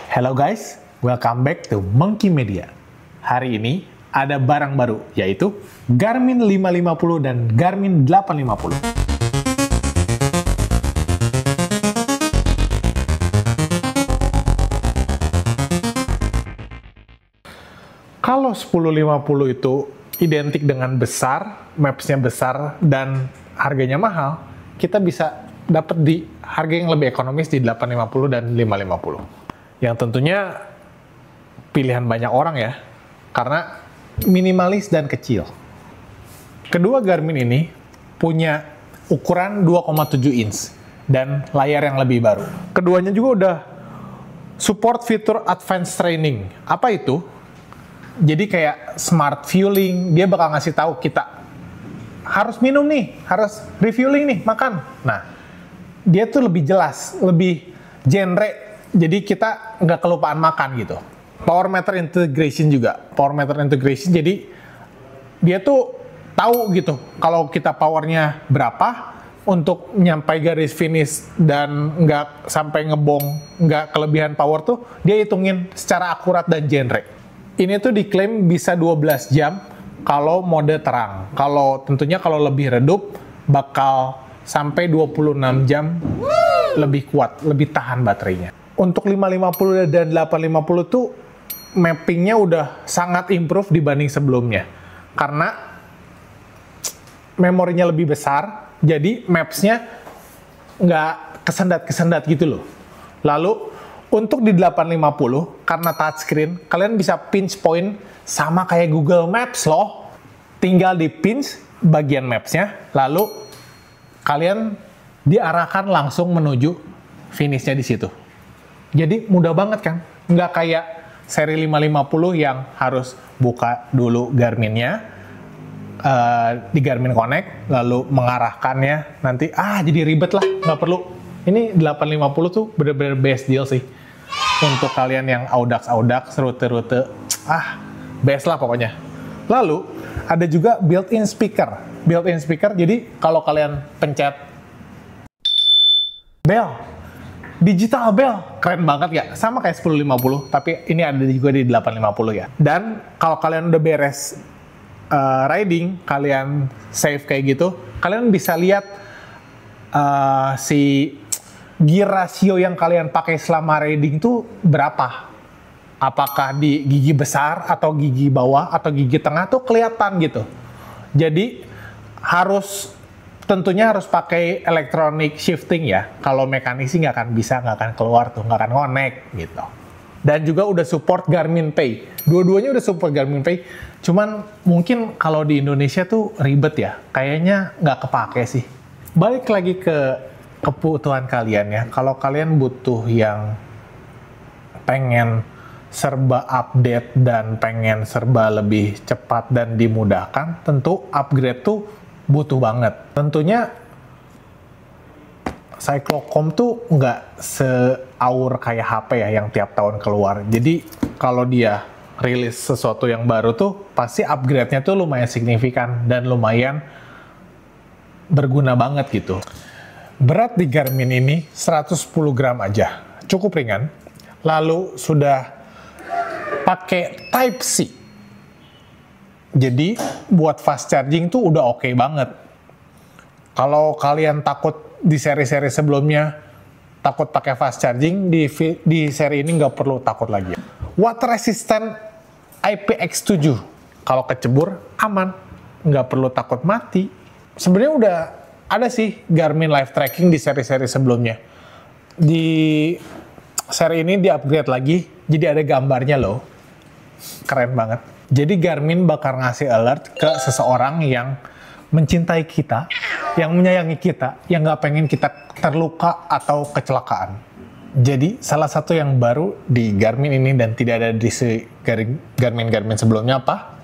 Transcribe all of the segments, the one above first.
Hello guys, welcome back to Monkey Media. Hari ini ada barang baru, yaitu Garmin 550 dan Garmin 850. Kalau 1050 itu identik dengan besar, maps-nya besar, dan harganya mahal, kita bisa dapat di harga yang lebih ekonomis di 850 dan 550. Yang tentunya pilihan banyak orang ya, karena minimalis dan kecil. Kedua Garmin ini punya ukuran 2,7 inch dan layar yang lebih baru. Keduanya juga udah support fitur advanced training. Apa itu? Jadi kayak smart fueling, dia bakal ngasih tahu kita harus minum nih, harus refueling nih, makan. Nah, dia tuh lebih jelas, lebih genre. Jadi kita nggak kelupaan makan gitu. Power meter integration juga. Power meter integration, jadi dia tuh tahu gitu kalau kita powernya berapa untuk nyampai garis finish dan nggak sampai ngebong, nggak kelebihan power tuh dia hitungin secara akurat dan genre. Ini tuh diklaim bisa 12 jam kalau mode terang. Tentunya kalau lebih redup bakal sampai 26 jam lebih kuat, lebih tahan baterainya. Untuk 550 dan 850 tuh mappingnya udah sangat improve dibanding sebelumnya. Karena memorinya lebih besar, jadi maps-nya nggak kesendat-kesendat gitu loh. Lalu untuk di 850, karena touchscreen, kalian bisa pinch point sama kayak Google Maps loh. Tinggal di pinch bagian maps-nya, lalu kalian diarahkan langsung menuju finish-nya di situ. Jadi mudah banget kan? Nggak kayak seri 550 yang harus buka dulu Garmin-nya di Garmin Connect, lalu mengarahkannya, nanti jadi ribet lah, nggak perlu. Ini 850 tuh bener-bener best deal sih. Untuk kalian yang audax, rute-rute, best lah pokoknya. Lalu, ada juga built-in speaker. Built-in speaker, jadi kalau kalian pencet bell, digital bell, keren banget ya? Sama kayak 1050, tapi ini ada juga di 850 ya. Dan kalau kalian udah beres riding, kalian save kayak gitu, kalian bisa lihat si gear ratio yang kalian pakai selama riding tuh berapa. Apakah di gigi besar, atau gigi bawah, atau gigi tengah tuh kelihatan gitu. Jadi tentunya harus pakai electronic shifting ya. Kalau mekanik sih nggak akan keluar tuh, nggak akan connect gitu. Dan juga udah support Garmin Pay. Dua-duanya udah support Garmin Pay. Cuman mungkin kalau di Indonesia tuh ribet ya. Kayaknya nggak kepake sih. Balik lagi ke kebutuhan kalian ya. Kalau kalian butuh yang pengen serba update dan pengen serba lebih cepat dan dimudahkan, tentu upgrade tuh butuh banget. Tentunya Cyclocom tuh nggak se-aur kayak HP ya yang tiap tahun keluar. Jadi kalau dia rilis sesuatu yang baru tuh pasti upgrade-nya tuh lumayan signifikan dan lumayan berguna banget gitu. Berat di Garmin ini 110 gram aja, cukup ringan. Lalu sudah pakai Type-C. Jadi buat fast charging tuh udah oke banget. Kalau kalian takut di seri-seri sebelumnya takut pakai fast charging, di seri ini nggak perlu takut lagi. Water resistant IPX7. Kalau kecebur aman, nggak perlu takut mati. Sebenarnya udah ada sih Garmin Live Tracking di seri-seri sebelumnya. Di seri ini di-upgrade lagi, jadi ada gambarnya loh. Keren banget. Jadi Garmin bakal ngasih alert ke seseorang yang mencintai kita, yang menyayangi kita, yang nggak pengen kita terluka atau kecelakaan. Jadi salah satu yang baru di Garmin ini dan tidak ada di Garmin sebelumnya apa?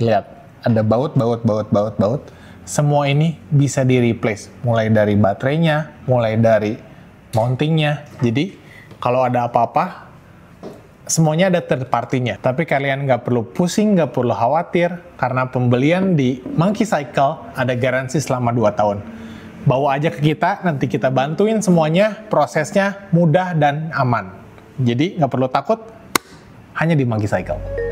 Lihat, ada baut. Semua ini bisa di-replace, mulai dari baterainya, mulai dari mountingnya. Jadi kalau ada apa-apa, semuanya ada third party-nya. Tapi kalian nggak perlu pusing, nggak perlu khawatir, karena pembelian di Monkey Cycle ada garansi selama 2 tahun. Bawa aja ke kita, nanti kita bantuin semuanya, prosesnya mudah dan aman. Jadi nggak perlu takut, hanya di Monkey Cycle.